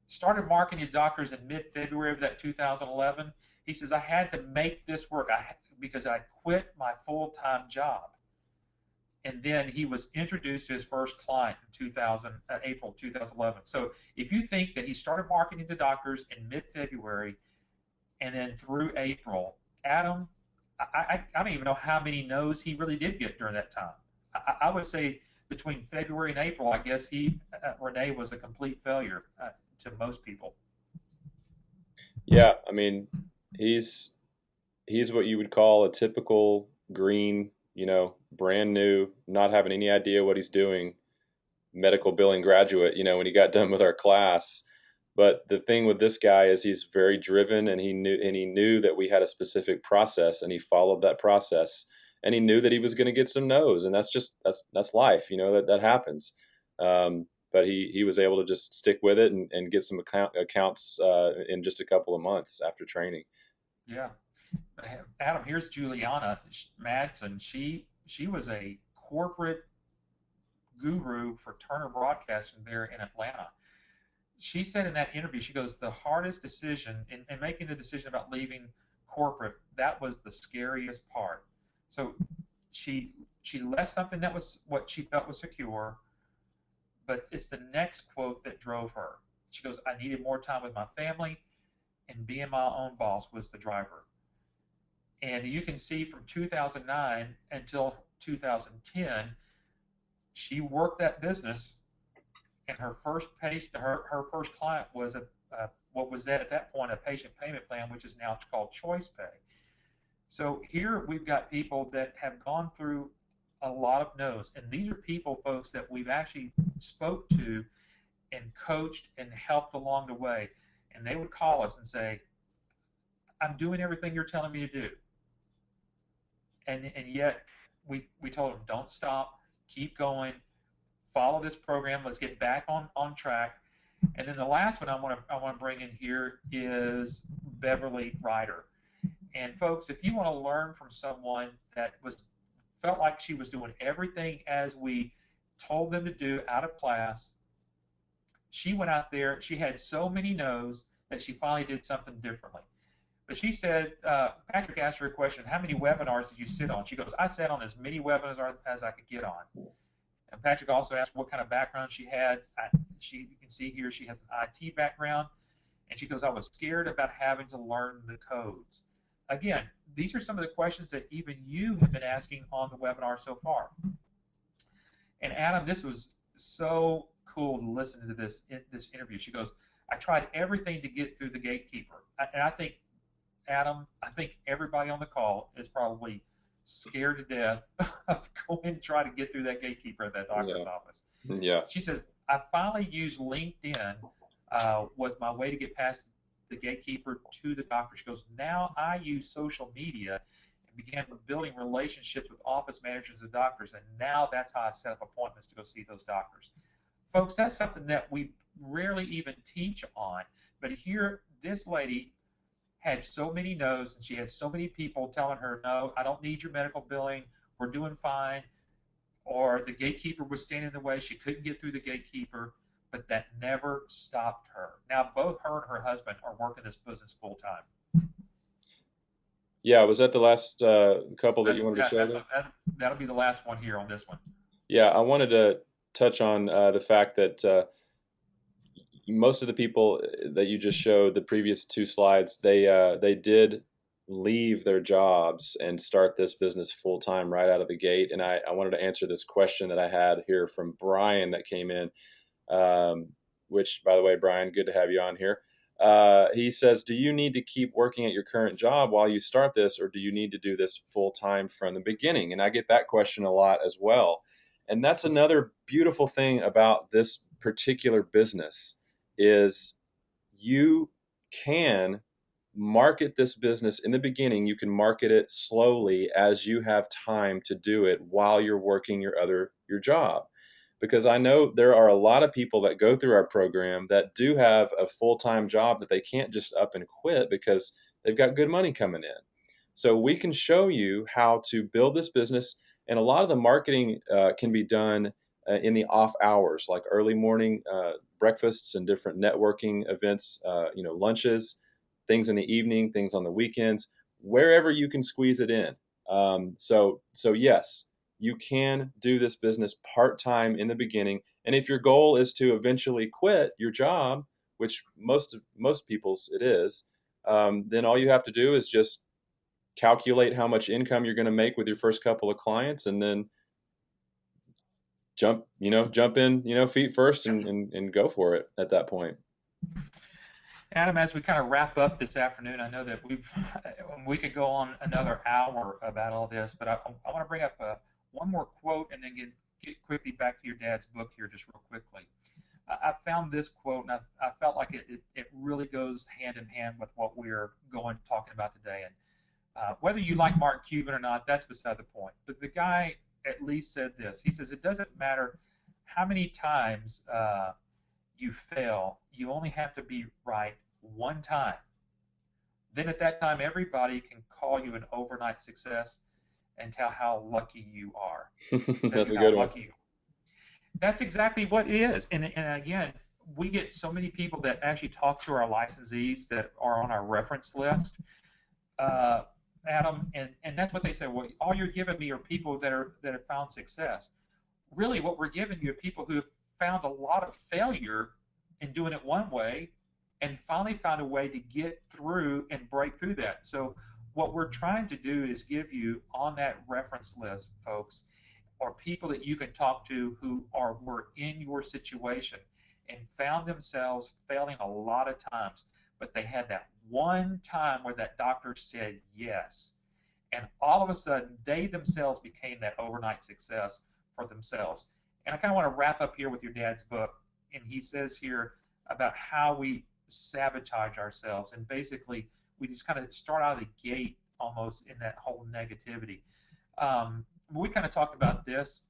S1: Started marketing to doctors in mid-February of that 2011. He says, I had to make this work because I quit my full-time job. And then he was introduced to his first client in April 2011. So if you think that he started marketing to doctors in mid-February and then through April, Adam, I don't even know how many no's he really did get during that time. I would say between February and April, I guess Renee was a complete failure to most people.
S2: Yeah, I mean, he's he's what you would call a typical green, brand new, not having any idea what he's doing, medical billing graduate, when he got done with our class. But the thing with this guy is he's very driven, and he knew that we had a specific process, and he followed that process, and he knew that he was going to get some no's, and that's life, that happens. But he was able to just stick with it and get some accounts in just a couple of months after training.
S1: Yeah. Adam, here's Juliana Madsen. She was a corporate guru for Turner Broadcasting there in Atlanta. She said in that interview, she goes, the hardest decision in making the decision about leaving corporate, that was the scariest part. So she left something that was what she felt was secure, but it's the next quote that drove her. She goes, I needed more time with my family, and being my own boss was the driver. And you can see from 2009 until 2010, she worked that business, and her first her first client was what was at that point a patient payment plan, which is now called Choice Pay. So here we've got people that have gone through a lot of no's, and these are people, folks, that we've actually spoke to and coached and helped along the way. And they would call us and say, I'm doing everything you're telling me to do. And yet we told them, don't stop, keep going, follow this program, let's get back on track. And then the last one I want to bring in here is Beverly Ryder. And folks, if you want to learn from someone that felt like she was doing everything as we told them to do out of class, she went out there. She had so many no's that she finally did something differently. But she said, Patrick asked her a question, how many webinars did you sit on? She goes, I sat on as many webinars as I could get on. And Patrick also asked what kind of background she had. You can see here she has an IT background. And she goes, I was scared about having to learn the codes. Again, these are some of the questions that even you have been asking on the webinar so far. And Adam, this was so cool to listen to this interview. She goes, I tried everything to get through the gatekeeper. And I think, Adam, I think everybody on the call is probably scared to death of going and trying to get through that gatekeeper at that doctor's office.
S2: Yeah.
S1: She says, I finally used LinkedIn was my way to get past the gatekeeper to the doctor. She goes, now I use social media and began building relationships with office managers and doctors, and now that's how I set up appointments to go see those doctors. Folks, that's something that we rarely even teach on, but here this lady had so many no's, and she had so many people telling her, no, I don't need your medical billing, we're doing fine, or the gatekeeper was standing in the way, she couldn't get through the gatekeeper, but that never stopped her. Now, both her and her husband are working this business full time.
S2: Yeah, was that the last couple that you wanted to share?
S1: That'll be the last one here on this one.
S2: Yeah, I wanted to touch on the fact that most of the people that you just showed, the previous two slides, they did leave their jobs and start this business full time right out of the gate. And I wanted to answer this question that I had here from Brian that came in, which, by the way, Brian, good to have you on here. He says, do you need to keep working at your current job while you start this, or do you need to do this full time from the beginning? And I get that question a lot as well. And that's another beautiful thing about this particular business is you can market this business in the beginning. You can market it slowly as you have time to do it while you're working your job. Because I know there are a lot of people that go through our program that do have a full-time job that they can't just up and quit because they've got good money coming in. So we can show you how to build this business, and a lot of the marketing can be done in the off hours, like early morning breakfasts and different networking events, lunches, things in the evening, things on the weekends, wherever you can squeeze it in. So yes, you can do this business part time in the beginning, and if your goal is to eventually quit your job, which most people's it is, then all you have to do is just calculate how much income you're going to make with your first couple of clients, and then jump in, feet first, and go for it at that point.
S1: Adam, as we kind of wrap up this afternoon, I know that we could go on another hour about all this, but I want to bring up one more quote and then get quickly back to your dad's book here just real quickly. I found this quote, and I felt like it really goes hand in hand with what we're talking about today. And whether you like Mark Cuban or not, that's beside the point. But the guy at least said this. He says, it doesn't matter how many times you fail, you only have to be right one time. Then at that time, everybody can call you an overnight success and tell how lucky you are. Tell
S2: That's
S1: you
S2: a
S1: how
S2: good one.
S1: lucky you are. That's exactly what it is. And again, we get so many people that actually talk to our licensees that are on our reference list, uh, Adam, and that's what they say. Well, all you're giving me are people that have found success. Really, what we're giving you are people who have found a lot of failure in doing it one way and finally found a way to get through and break through that. So what we're trying to do is give you on that reference list, folks, or people that you can talk to who were in your situation and found themselves failing a lot of times, but they had that one time where that doctor said yes, and all of a sudden they themselves became that overnight success for themselves. And I kind of want to wrap up here with your dad's book, and he says here about how we sabotage ourselves, and basically we just kind of start out of the gate almost in that whole negativity. We kind of talked about this.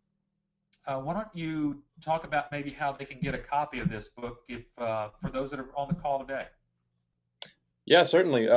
S1: Why don't you talk about maybe how they can get a copy of this book if for those that are on the call today?
S2: Yeah, certainly.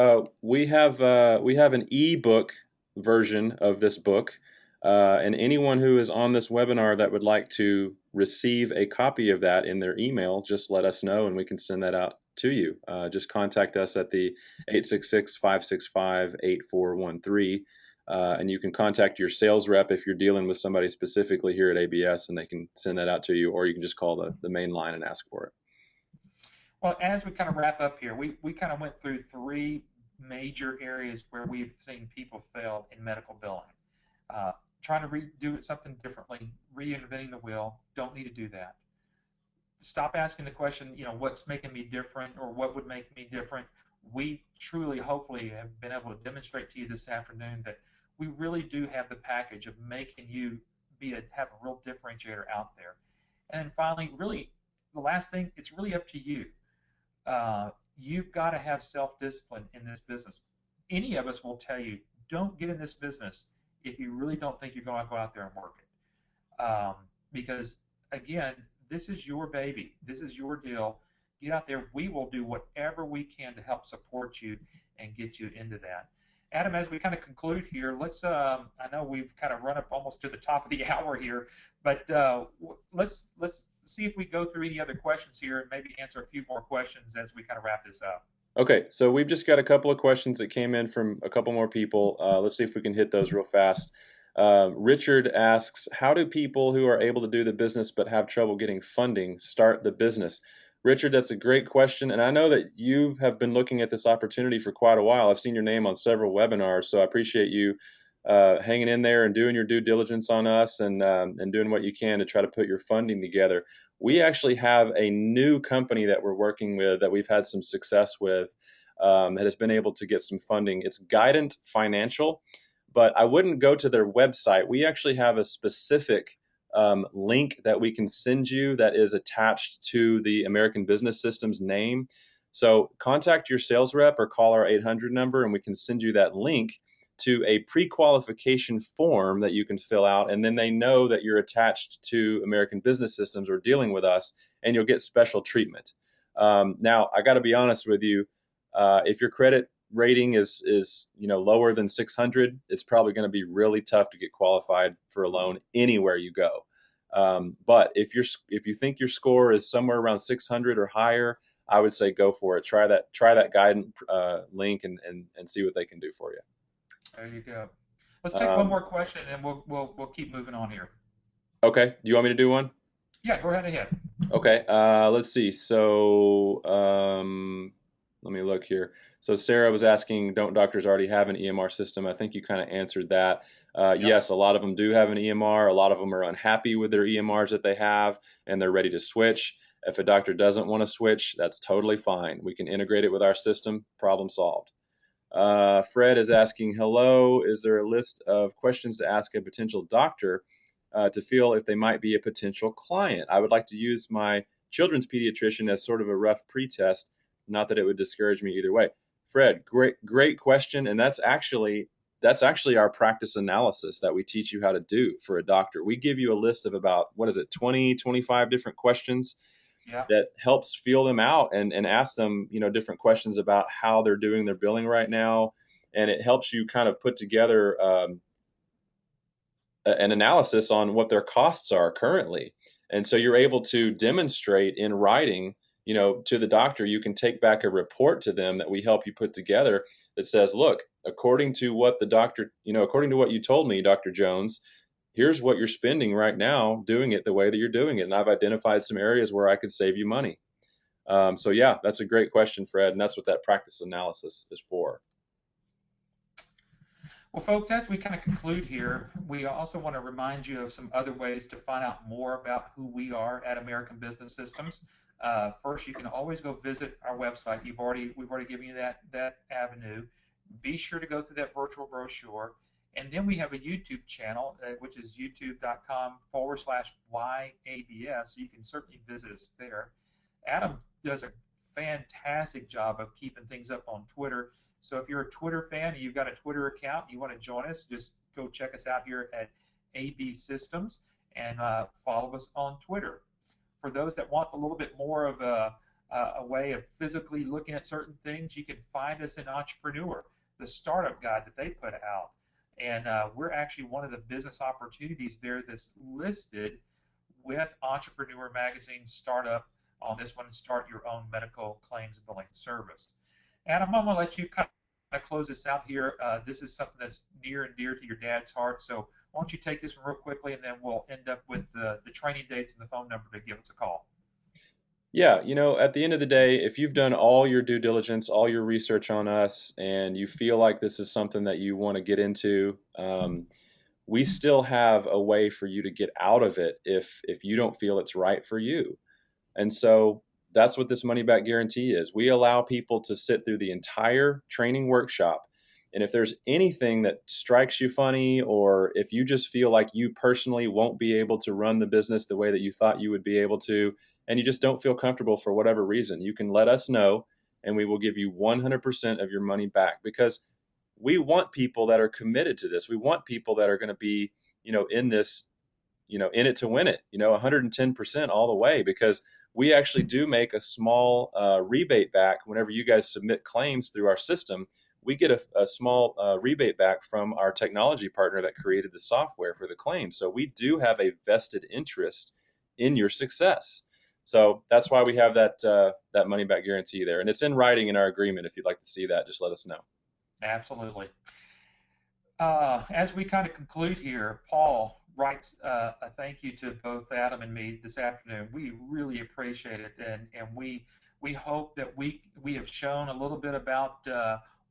S2: We have an ebook version of this book, and anyone who is on this webinar that would like to receive a copy of that in their email, just let us know and we can send that out to you. Just contact us at the 866-565-8413, and you can contact your sales rep if you're dealing with somebody specifically here at ABS, and they can send that out to you, or you can just call the main line and ask for it.
S1: Well, as we kind of wrap up here, we kind of went through three major areas where we've seen people fail in medical billing. Uh, Trying to do it something differently, reinventing the wheel, don't need to do that. Stop asking the question, what's making me different or what would make me different. We truly, hopefully, have been able to demonstrate to you this afternoon that we really do have the package of making you have a real differentiator out there. And then finally, really, the last thing, it's really up to you. You've got to have self-discipline in this business. Any of us will tell you, don't get in this business if you really don't think you're going to go out there and work it. Because, again, this is your baby. This is your deal. Get out there. We will do whatever we can to help support you and get you into that. Adam, as we kind of conclude here, I know we've kind of run up almost to the top of the hour here, but let's see if we go through any other questions here and maybe answer a few more questions as we kind of wrap this up.
S2: Okay, so we've just got a couple of questions that came in from a couple more people. Let's see if we can hit those real fast. Richard asks, how do people who are able to do the business but have trouble getting funding start the business? Richard, that's a great question, and I know that you have been looking at this opportunity for quite a while. I've seen your name on several webinars, so I appreciate you hanging in there and doing your due diligence on us, and doing what you can to try to put your funding together. We actually have a new company that we're working with that we've had some success with, that has been able to get some funding. It's Guidant Financial, but I wouldn't go to their website. We actually have a specific link that we can send you that is attached to the American Business Systems name. So contact your sales rep or call our 800 number, and we can send you that link to a pre-qualification form that you can fill out, and then they know that you're attached to American Business Systems or dealing with us, and you'll get special treatment. Now, I got to be honest with you. If your credit rating is lower than 600, it's probably going to be really tough to get qualified for a loan anywhere you go. But if you think your score is somewhere around 600 or higher, I would say go for it. Try that guidance link and see what they can do for you.
S1: There you go. Let's take one
S2: Um,
S1: more question, and we'll keep moving on here.
S2: okay, do you want me to do one?
S1: Yeah, go ahead.
S2: Okay, let's see. So let me look here. So Sarah was asking, don't doctors already have an EMR system? I think you kind of answered that.
S1: Yep.
S2: Yes, a lot of them do have an EMR. A lot of them are unhappy with their EMRs that they have, and they're ready to switch. If a doctor doesn't want to switch, that's totally fine. We can integrate it with our system. Problem solved. Fred is asking, hello, is there a list of questions to ask a potential doctor to feel if they might be a potential client? I would like to use my children's pediatrician as sort of a rough pretest, not that it would discourage me either way. Fred, great question, and that's actually our practice analysis that we teach you how to do for a doctor. We give you a list of about, what is it, 20, 25 different questions
S1: Yeah.
S2: that helps feel them out and ask them, different questions about how they're doing their billing right now. And it helps you kind of put together an analysis on what their costs are currently. And so you're able to demonstrate in writing, to the doctor. You can take back a report to them that we help you put together that says, look, according to what the doctor, according to what you told me, Dr. Jones, here's what you're spending right now doing it the way that you're doing it. And I've identified some areas where I could save you money. So yeah, that's a great question, Fred, and that's what that practice analysis is for.
S1: Well, folks, as we kind of conclude here, we also want to remind you of some other ways to find out more about who we are at American Business Systems. First, you can always go visit our website. We've already given you that avenue. Be sure to go through that virtual brochure. And then we have a YouTube channel, which is youtube.com/YABS. So you can certainly visit us there. Adam does a fantastic job of keeping things up on Twitter. So if you're a Twitter fan and you've got a Twitter account, you want to join us, just go check us out here at AB Systems and follow us on Twitter. For those that want a little bit more of a way of physically looking at certain things, you can find us in Entrepreneur, the startup guide that they put out. And we're actually one of the business opportunities there that's listed with Entrepreneur Magazine's startup on this one, Start Your Own Medical Claims Billing Service. Adam, I'm going to let you kind of close this out here. This is something that's near and dear to your dad's heart. So why don't you take this one real quickly, and then we'll end up with the training dates and the phone number to give us a call.
S2: Yeah, at the end of the day, if you've done all your due diligence, all your research on us, and you feel like this is something that you want to get into, we still have a way for you to get out of it if you don't feel it's right for you. And so that's what this money back guarantee is. We allow people to sit through the entire training workshop. And if there's anything that strikes you funny, or if you just feel like you personally won't be able to run the business the way that you thought you would be able to, and you just don't feel comfortable for whatever reason, you can let us know and we will give you 100% of your money back, because we want people that are committed to this. We want people that are going to be, in this, in it to win it, 110% all the way, because we actually do make a small rebate back whenever you guys submit claims through our system. We get a small rebate back from our technology partner that created the software for the claim. So we do have a vested interest in your success. So that's why we have that money back guarantee there, and it's in writing in our agreement. If you'd like to see that, just let us know.
S1: Absolutely. As we kind of conclude here, Paul writes a thank you to both Adam and me this afternoon. We really appreciate it, and we hope that we have shown a little bit about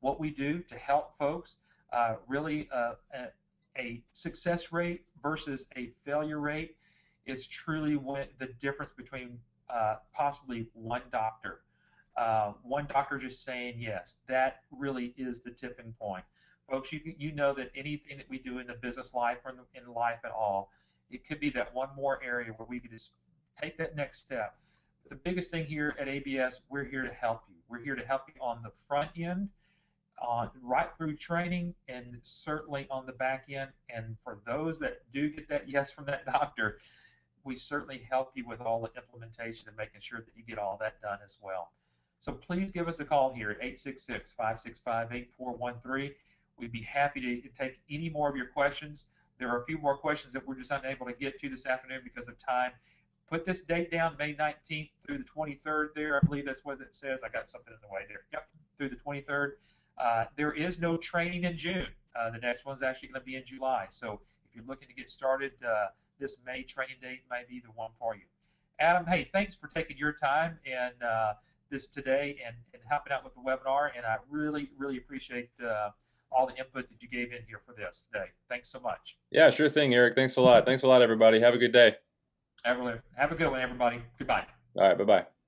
S1: what we do to help folks. Really, a success rate versus a failure rate is truly the difference between possibly one doctor just saying yes. That really is the tipping point. Folks, you know that anything that we do in the business life or in life at all, it could be that one more area where we could just take that next step. But the biggest thing here at ABS, we're here to help you. We're here to help you on the front end, on right through training, and certainly on the back end. And for those that do get that yes from that doctor, we certainly help you with all the implementation and making sure that you get all that done as well. So please give us a call here at 866-565-8413. We'd be happy to take any more of your questions. There are a few more questions that we're just unable to get to this afternoon because of time. Put this date down, May 19th through the 23rd there. I believe that's what it says. I got something in the way there. Yep, through the 23rd. There is no training in June. The next one's actually going to be in July. So if you're looking to get started, this May training date may be the one for you. Adam, hey, thanks for taking your time and this today and helping out with the webinar. And I really, really appreciate all the input that you gave in here for this today. Thanks so much.
S2: Yeah, sure thing, Eric. Thanks a lot. Thanks a lot, everybody. Have a good day.
S1: Have a good one, everybody. Goodbye.
S2: All right, bye-bye.